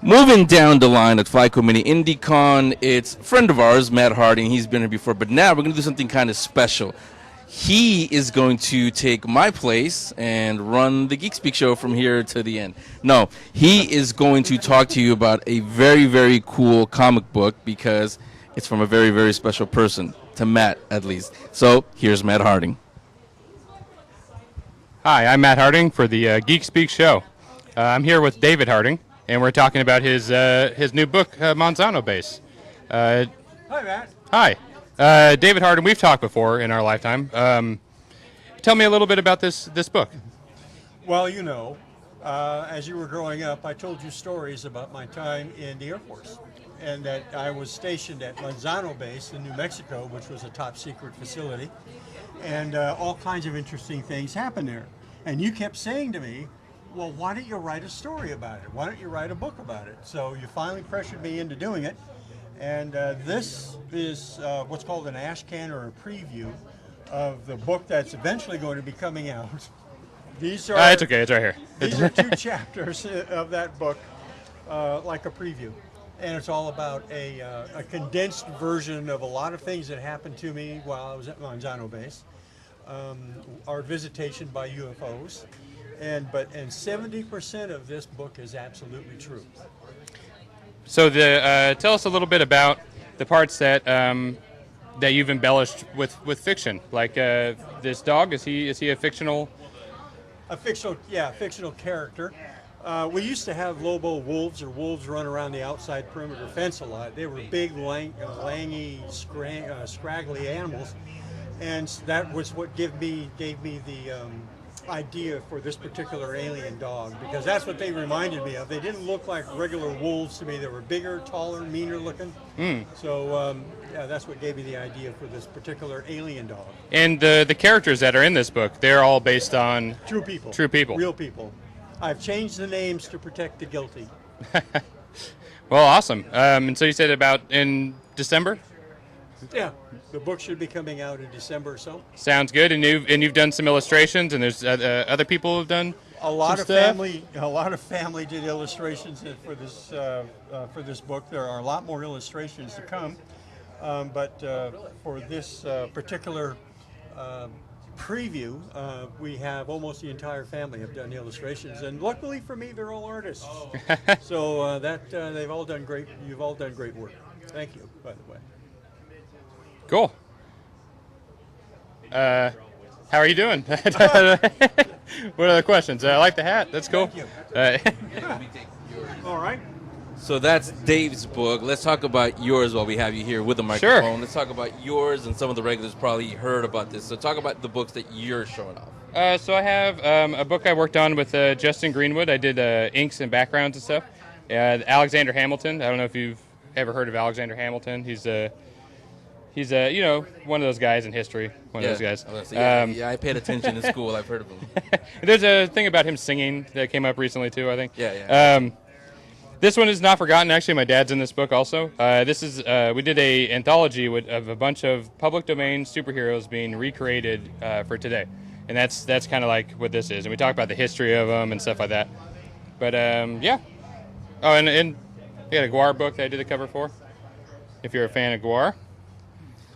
Moving down the line at FlyCo Mini IndieCon, it's a friend of ours, Matt Harding. He's been here before, but now we're going to do something kind of special. He is going to take my place and run the Geek Speak show from here to the end. No, he is going to talk to you about a very, very cool comic book because it's from a very, very special person, to Matt at least. So here's Matt Harding. Hi, I'm Matt Harding for the Geek Speak show. I'm here with David Harding, and we're talking about his new book, Monsanto Base. Hi, Matt. Hi. David Harding, we've talked before in our lifetime. Tell me a little bit about this book. Well, as you were growing up, I told you stories about my time in the Air Force, and that I was stationed at Monsanto Base in New Mexico, which was a top secret facility, and all kinds of interesting things happened there. And you kept saying to me, well, why don't you write a story about it? Why don't you write a book about it? So you finally pressured me into doing it. And this is what's called an ash can or a preview of the book that's eventually going to be coming out. These are it's okay, it's right here. These are 2 chapters of that book, like a preview. And it's all about a condensed version of a lot of things that happened to me while I was at Monsanto Base. Our visitation by UFOs. And 70% of this book is absolutely true. So tell us a little bit about the parts that that you've embellished with fiction. Like this dog, is he a fictional? A fictional character. We used to have Lobo wolves run around the outside perimeter fence a lot. They were big, langy, scraggly animals, and that was what gave me the idea for this particular alien dog, because that's what they reminded me of. They didn't look like regular wolves to me. They were bigger, taller, meaner looking. So that's what gave me the idea for this particular alien dog. And the characters that are in this book, they're all based on true people, real people. I've changed the names to protect the guilty. Well, awesome. And so you said about in December? Yeah, the book should be coming out in December or so. Sounds good. And you've done some illustrations, and there's other people who've done a lot of stuff. family did illustrations for this book. There are a lot more illustrations to come, but for this particular preview, we have almost the entire family have done illustrations, and luckily for me, they're all artists. So they've all done great. You've all done great work. Thank you, by the way. Cool. How are you doing? What are the questions? I like the hat. That's cool. Thank you. All right. So that's Dave's book. Let's talk about yours while we have you here with the microphone. Sure. Let's talk about yours, and some of the regulars probably heard about this. So talk about the books that you're showing off. So I have a book I worked on with Justin Greenwood. I did inks and backgrounds and stuff. Alexander Hamilton. I don't know if you've ever heard of Alexander Hamilton. He's one of those guys in history. One of those guys. I paid attention in school. I've heard of him. There's a thing about him singing that came up recently too, I think. Yeah. This one is not forgotten. Actually, my dad's in this book also. This is we did a anthology of a bunch of public domain superheroes being recreated for today, and that's kind of like what this is. And we talk about the history of them and stuff like that. But yeah. Oh, and I got a Gwar book that I did the cover for. If you're a fan of Gwar.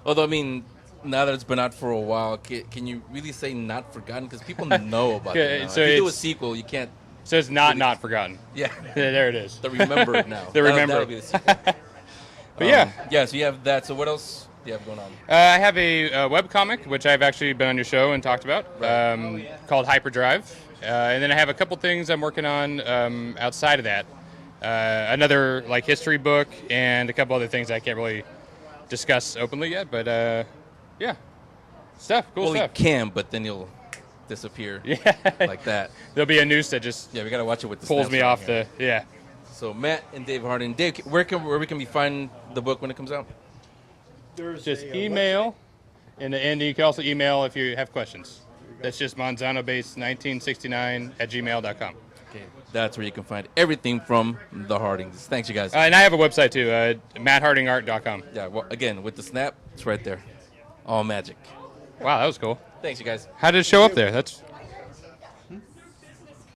Although, I mean, now that it's been out for a while, can you really say not forgotten? Because people know about it now. So if you do a sequel, you can't. So it's not forgotten. Yeah. There it is. The remember it now. That'll be the sequel. But yeah. Yeah, so you have that. So what else do you have going on? I have a webcomic, which I've actually been on your show and talked about, called Hyperdrive. And then I have a couple things I'm working on outside of that. Another history book and a couple other things I can't really discuss openly yet, but yeah, cool stuff. Well, you can, but then you'll disappear like that. There'll be a noose that just we gotta watch it with the pulls me off the So Matt and Dave Harding. Dave, where we can find the book when it comes out? There's just email, and you can also email if you have questions. That's just monsanobase1969@gmail.com. Okay, that's where you can find everything from the Hardings. Thanks, you guys. And I have a website too, matthardingart.com. Yeah, well, again, with the snap, it's right there. All magic. Wow, that was cool. Thanks, you guys. How did it show up there? That's